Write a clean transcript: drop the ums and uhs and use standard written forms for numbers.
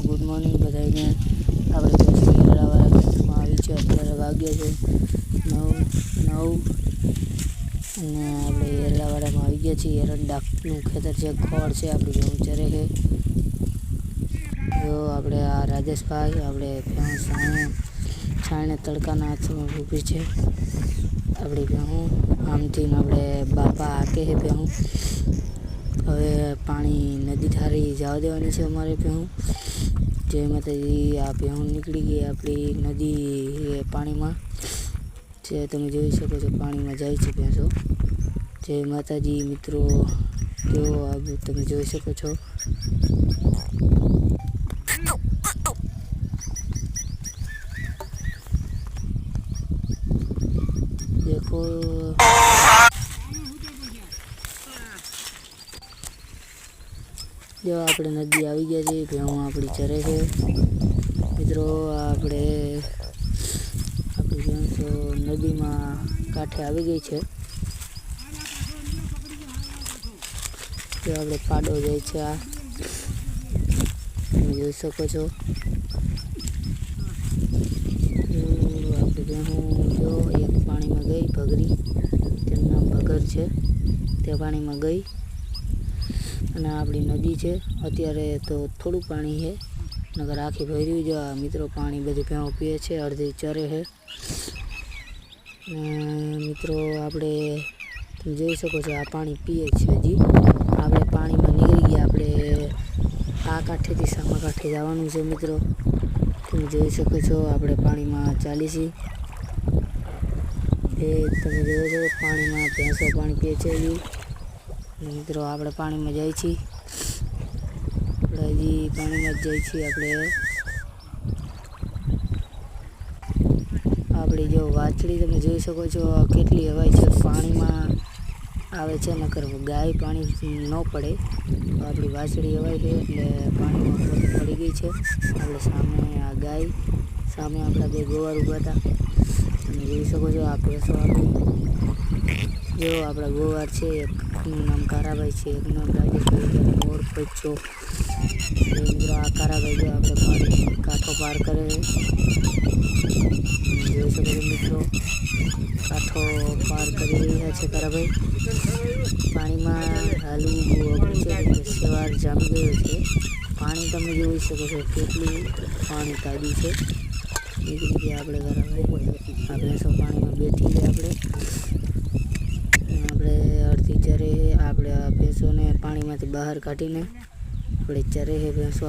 Good morning બધાને। આપણે પછી એરડાવાળા ખેતરમાં આવી છે। અત્યારે વાગ્યા છે 9 અને આપણે એરડાવાળામાં આવી ગયા છીએ। એરડાનું ખેતર છે, ખોળ છે, આપણી ભેંસ ચરે છે। જો આપણે આ રાજેશભાઈ આપણે ભેંસ છાણે તડકાના હાથમાં ઊભી છે આપણી ભેંસ। આમથી આપણે બાપા હાકે છે ભેંસ। હવે પાણી નદી ધારી જવા દેવાની છે અમારે ભેંસ। જય માતાજી। આ ભેંસ નીકળી ગઈ આપણી નદી પાણીમાં જે તમે જોઈ શકો છો, પાણીમાં જાય છે ભેંસો। જય માતાજી મિત્રો, જો તમે જોઈ શકો છો। देखो जो આપણે નદી આવી ગયા છે, ભેંસ આપણી ચરે છે મિત્રો। આપણી ભેંસો નદીમાં કાંઠે આવી ગઈ છે। જો આપણે પાડો જાય છે, આ તમે જોઈ શકો છો। આપણી ભેંસ જો એક પાણીમાં ગઈ, ભગરી, તેનું નામ ભગર છે, તે પાણીમાં ગઈ અને આપણી નદી છે। અત્યારે તો થોડું પાણી છે, નગર આખી ભરી જો મિત્રો પાણી બધી ભેંસ પીએ છે, અડધી ચરે છે મિત્રો। આપણે તમે જોઈ શકો છો, આ પાણી પીએ છે હજી। આપણે પાણીમાં નીકળી ગયા, આપણે આ કાંઠેથી સામા કાંઠે જવાનું છે મિત્રો। તમે જોઈ શકો છો, આપણે પાણીમાં ચાલી છીએ। એ તમે જોયો છો, પાણીમાં ભેંસો પાણી પીએ છે હજી મિત્રો। આપણે પાણીમાં જાય છીએ, આપણે હજી પાણીમાં જ જાય છીએ આપણે। આપણી જો વાછડી તમે જોઈ શકો છો, કેટલી હવાય છે, પાણીમાં આવે છે, નકર ગાય પાણી ન પડે તો આપણી વાછડી હવાય છે, એટલે પાણીમાં પડી ગઈ છે। આપણે સામે આ ગાય, સામે આપણા બે ગોવાર ઊભા હતા, તમે જોઈ શકો છો। આ ભેંસો આપણી જો આપણા ગોવાર છે, એકનું નામ કારાભાઈ છે, એકનું નામ રાજેશભાઈ છે, મોર પચ્ચો મિત્રો। આ કારાભાઈ જો આપણે પાણી કાંઠો પાર કરે જોઈ શકો છો મિત્રો। કાંઠો પાર કરી રહ્યા છે કારાભાઈ। પાણીમાં હાલવું બહુ અઘરું છે, સવાર જામી ગયો છે। પાણી તમે જોઈ શકો છો, કેટલું પાણી તાજું છે। નીકળી ગયા આપણે કારાભાઈ। આ ભેંસો પાણીમાં બેઠી છે આપણે અડધી ચરે। આપણે આ ભેંસોને પાણીમાંથી બહાર કાઢીને આપણે ચરે છે ભેંસો।